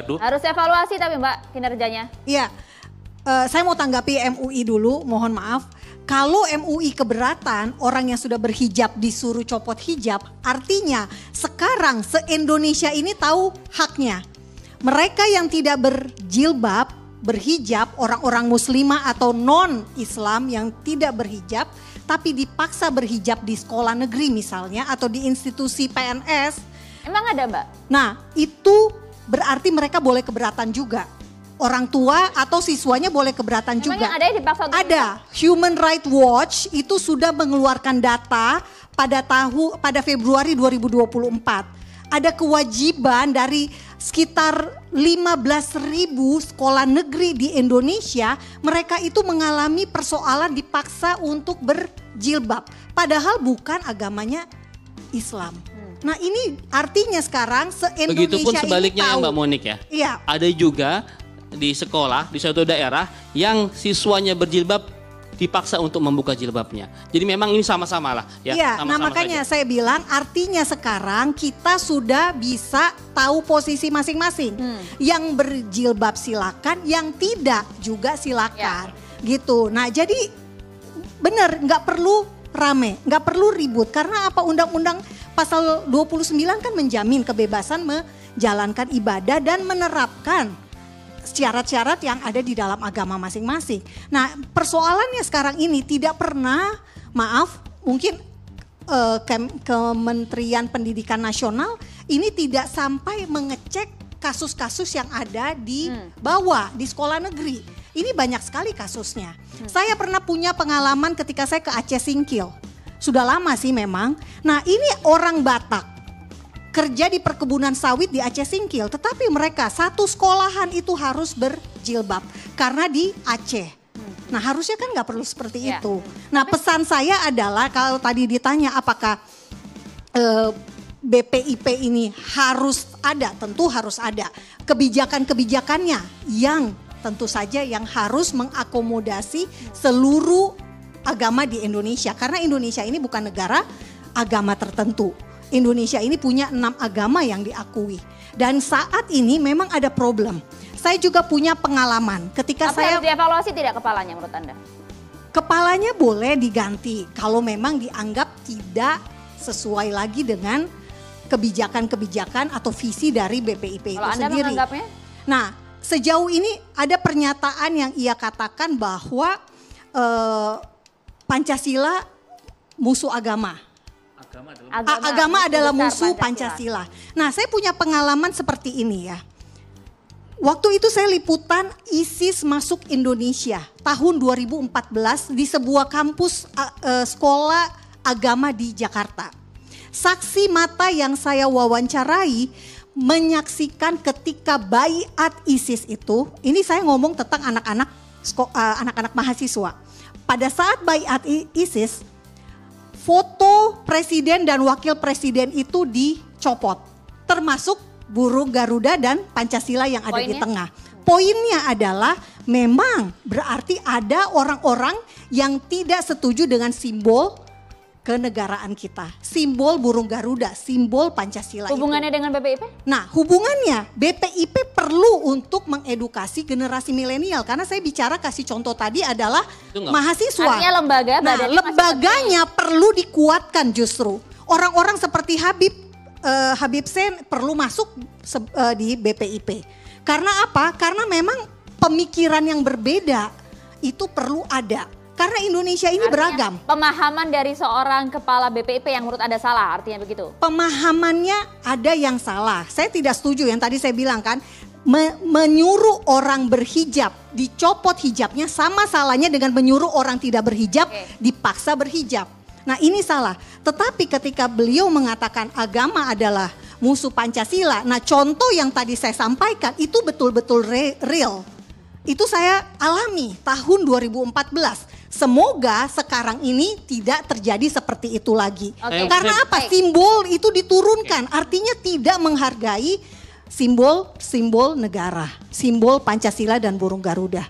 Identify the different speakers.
Speaker 1: Waduh.
Speaker 2: Harus evaluasi tapi Mbak kinerjanya.
Speaker 3: Iya, saya mau tanggapi MUI dulu, mohon maaf. Kalau MUI keberatan orang yang sudah berhijab disuruh copot hijab, artinya sekarang se-Indonesia ini tahu haknya. Mereka yang tidak berjilbab, berhijab, orang-orang muslimah atau non-Islam yang tidak berhijab, tapi dipaksa berhijab di sekolah negeri misalnya atau di institusi PNS.
Speaker 2: Emang ada Mbak?
Speaker 3: Nah itu berarti mereka boleh keberatan juga. Orang tua atau siswanya boleh keberatan
Speaker 2: Emang
Speaker 3: juga.
Speaker 2: yang ada yang dipaksa untuk
Speaker 3: Ada. Human Rights Watch itu sudah mengeluarkan data pada Februari 2024. Ada kewajiban dari sekitar 15.000 sekolah negeri di Indonesia, mereka itu mengalami persoalan dipaksa untuk berjilbab. Padahal bukan agamanya Islam. Nah ini artinya sekarang se-Indonesia
Speaker 1: Begitupun
Speaker 3: ini
Speaker 1: sebaliknya ya
Speaker 3: tahu.
Speaker 1: Mbak Monik ya.
Speaker 3: Iya.
Speaker 1: Ada juga di sekolah, di suatu daerah yang siswanya berjilbab dipaksa untuk membuka jilbabnya. Jadi memang ini sama-sama lah ya.
Speaker 3: Iya,
Speaker 1: Sama-sama
Speaker 3: nah makanya
Speaker 1: saja.
Speaker 3: saya bilang artinya sekarang kita sudah bisa tahu posisi masing-masing. Yang berjilbab silakan, yang tidak juga silakan. Gitu. Nah jadi benar nggak perlu rame, nggak perlu ribut. Karena apa, undang-undang pasal 29 kan menjamin kebebasan menjalankan ibadah dan menerapkan syarat-syarat yang ada di dalam agama masing-masing. Nah persoalannya sekarang ini tidak pernah, maaf mungkin Kementerian Pendidikan Nasional ini tidak sampai mengecek kasus-kasus yang ada di bawah, di sekolah negeri. Ini banyak sekali kasusnya. Saya pernah punya pengalaman ketika saya ke Aceh Singkil. Sudah lama sih memang. Nah ini orang Batak kerja di perkebunan sawit di Aceh Singkil, tetapi mereka satu sekolahan itu harus berjilbab karena di Aceh. Nah harusnya kan nggak perlu seperti itu. Nah pesan saya adalah kalau tadi ditanya apakah BPIP ini harus ada, tentu harus ada. Kebijakan-kebijakannya yang tentu saja yang harus mengakomodasi seluruh agama di Indonesia. Karena Indonesia ini bukan negara agama tertentu. Indonesia ini punya 6 agama yang diakui. Dan saat ini memang ada problem. Saya juga punya pengalaman ketika
Speaker 2: harus dievaluasi tidak kepalanya menurut Anda?
Speaker 3: Kepalanya boleh diganti kalau memang dianggap tidak sesuai lagi dengan kebijakan-kebijakan atau visi dari BPIP itu
Speaker 2: Anda
Speaker 3: sendiri.
Speaker 2: menganggapnya?
Speaker 3: Nah, sejauh ini ada pernyataan yang ia katakan bahwa Pancasila musuh agama. Agama adalah musuh Pancasila. Nah, saya punya pengalaman seperti ini ya. Waktu itu saya liputan ISIS masuk Indonesia tahun 2014 di sebuah kampus sekolah agama di Jakarta. Saksi mata yang saya wawancarai menyaksikan ketika baiat ISIS itu, ini saya ngomong tentang anak-anak mahasiswa. Pada saat baiat ISIS, foto presiden dan wakil presiden itu dicopot, termasuk burung Garuda dan Pancasila yang ada di tengah. Poinnya adalah memang berarti ada orang-orang yang tidak setuju dengan simbol kenegaraan kita. Simbol burung Garuda, simbol Pancasila.
Speaker 2: Hubungannya dengan BPIP?
Speaker 3: Nah hubungannya BPIP perlu untuk mengedukasi generasi milenial. Karena saya bicara kasih contoh tadi adalah mahasiswa.
Speaker 2: Artinya lembaga,
Speaker 3: nah lembaganya perlu dikuatkan justru. Orang-orang seperti Habib Sen perlu masuk di BPIP. Karena apa? Karena memang pemikiran yang berbeda itu perlu ada. Karena Indonesia ini beragam.
Speaker 2: Pemahaman dari seorang kepala BPIP yang menurut Anda salah, artinya begitu?
Speaker 3: Pemahamannya ada yang salah. Saya tidak setuju yang tadi saya bilang kan. Menyuruh orang berhijab, dicopot hijabnya sama salahnya dengan menyuruh orang tidak berhijab, dipaksa berhijab. Nah ini salah. Tetapi ketika beliau mengatakan agama adalah musuh Pancasila. Nah contoh yang tadi saya sampaikan itu betul-betul real. Itu saya alami tahun 2014. Semoga sekarang ini tidak terjadi seperti itu lagi. Karena apa? Simbol itu diturunkan. Artinya tidak menghargai simbol negara. Simbol Pancasila dan burung Garuda.